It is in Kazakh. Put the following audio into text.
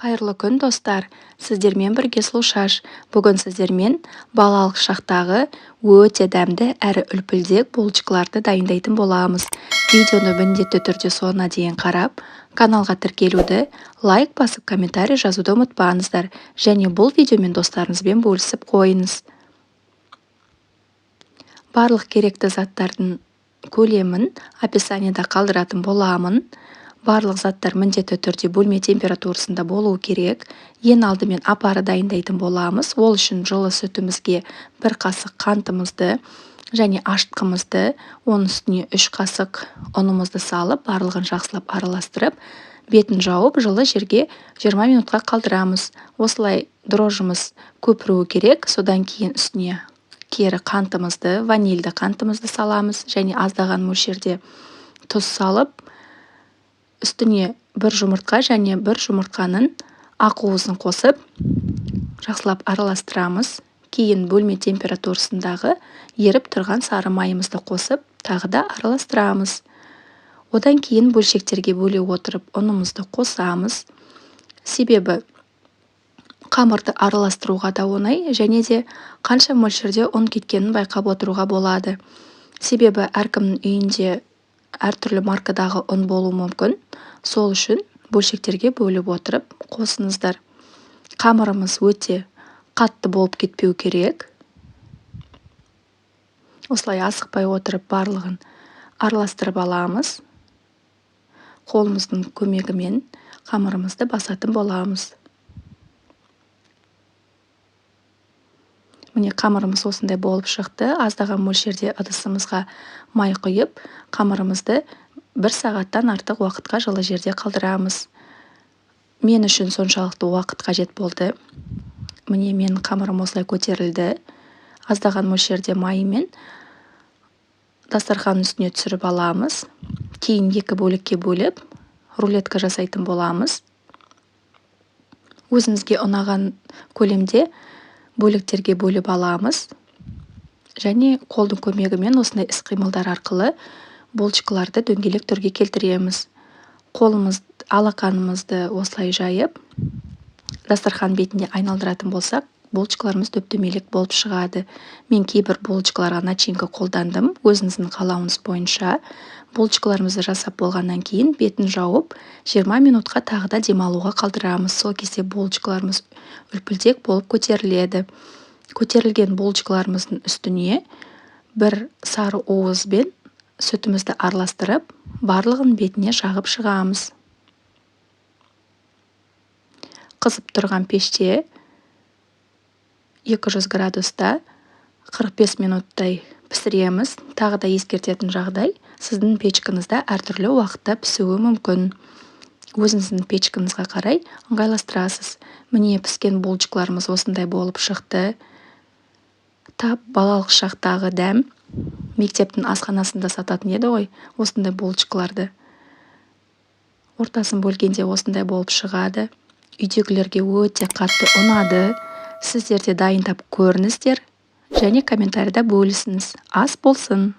Қайырлы күн достар, сіздермен бірге Сұлушаш. Бүгін сіздермен балалық шақтағы өте дәмді әрі үлпілдек булочкаларды дайындайтын боламыз. Видеоны міндетті түрде соңына дейін қарап, каналға тіркелуді, лайк басып, комментарий жазуды ұмытпаңыздар, және бұл видеомен достарыңызбен бөлісіп қойыңыз. Барлық керекті заттардың көлемін описаниеда қалдыратын боламын. Барлық заттар міндетті түрде бөлме температурасында болуы керек. Ең алдымен апары дайындайтын боламыз. Ол үшін жылы сүтімізге 1 қасық қантымызды және ашытқымызды, оның үстіне 3 қасық ұнымызды салып, барлығын жақсылап араластырып, бетін жауып, жылы жерге 20 минутқа қалдырамыз. Осылай дрожжымыз көпіруі керек. Содан кейін үстіне кері қантымызды, ванильді қантымызды саламыз және аздаған мөлшерде тұз салып, үстіне 1 жұмыртқа және 1 жұмыртқаның ақуызын қосып, жақсылап араластырамыз. Кейін бөлме температурасындағы еріп тұрған сары майымызды қосып, тағы да араластырамыз. Одан кейін бөлшектерге бөле отырып, ұнымызды қосамыз. Себебі қамырды араластыруға да оңай, және де қанша мөлшерде ұн кеткенін байқап отыруға болады. Себебі әркімнің үйінде әртүрлі маркадағы ұн болуы мүмкін. Сол үшін бөлшектерге бөліп отырып қосыңыздар. Қамырымыз өте қатты болып кетпеу керек. Осылай асықпай отырып барлығын араластырып аламыз. Қолымыздың көмегімен қамырымызды басатын боламыз. Міне қамырымыз осындай болып шықты. Аздаған мөлшерде ыдысымызға май құйып, қамырымызды 1 сағаттан артық уақытқа жылы жерде қалдырамыз. Мен үшін соншалықты уақыт қажет болды. Міне менің қамырым осылай көтерілді. Аздаған мөлшерде майымен дастархан үстіне түсіріп аламыз. Кейін 2 бөлікке бөліп, рулетка жасайтын боламыз. Өзіңізге ұнаған көлемде бөліктерге бөліп аламыз. Және қолдың көмегімен осындай іс-қимылдар арқылы булочкаларды дөңгелек түрге келтіреміз. Алақанымызды осылай жайып, дастархан бетінде айналдыратын болсақ, булочкаларымыз дөп-дөңгелек болып шығады. Мен кейбір булочкаларға начинка қолдандым. Өзіңіздің қалауыңыз бойынша булочкаларымызды жасап болғаннан кейін бетін жауып, 20 минутқа тағы да демалуға қалдырамыз. Сол кезде булочкаларымыз үлпілдек болып көтеріледі. Көтерілген булочкаларымыздың үстіне 1 сары уызбен сүтімізді араластырып, барлығын бетіне жағып шығамыз. Қызып тұрған пеште 200 градуста 45 минуттай пісіреміз. Тағы да ескертетін жағдай, сіздің печкаңызда әртүрлі уақытта пісуі мүмкін. Өзіңіздің печкаңызға қарай ыңғайластырасыз. Міне піскен булочкаларымыз осындай болып шықты. Тап балалық шақтағы дәм. Мектептің асханасында сататын еді ғой, осындай булочкаларды. Ортасын бөлгенде осындай болып шығады. Үйдегілерге өте қатты ұнады. Сіздер де дайындап көріңіздер және комментарийда бөлісіңіз. Ас болсын!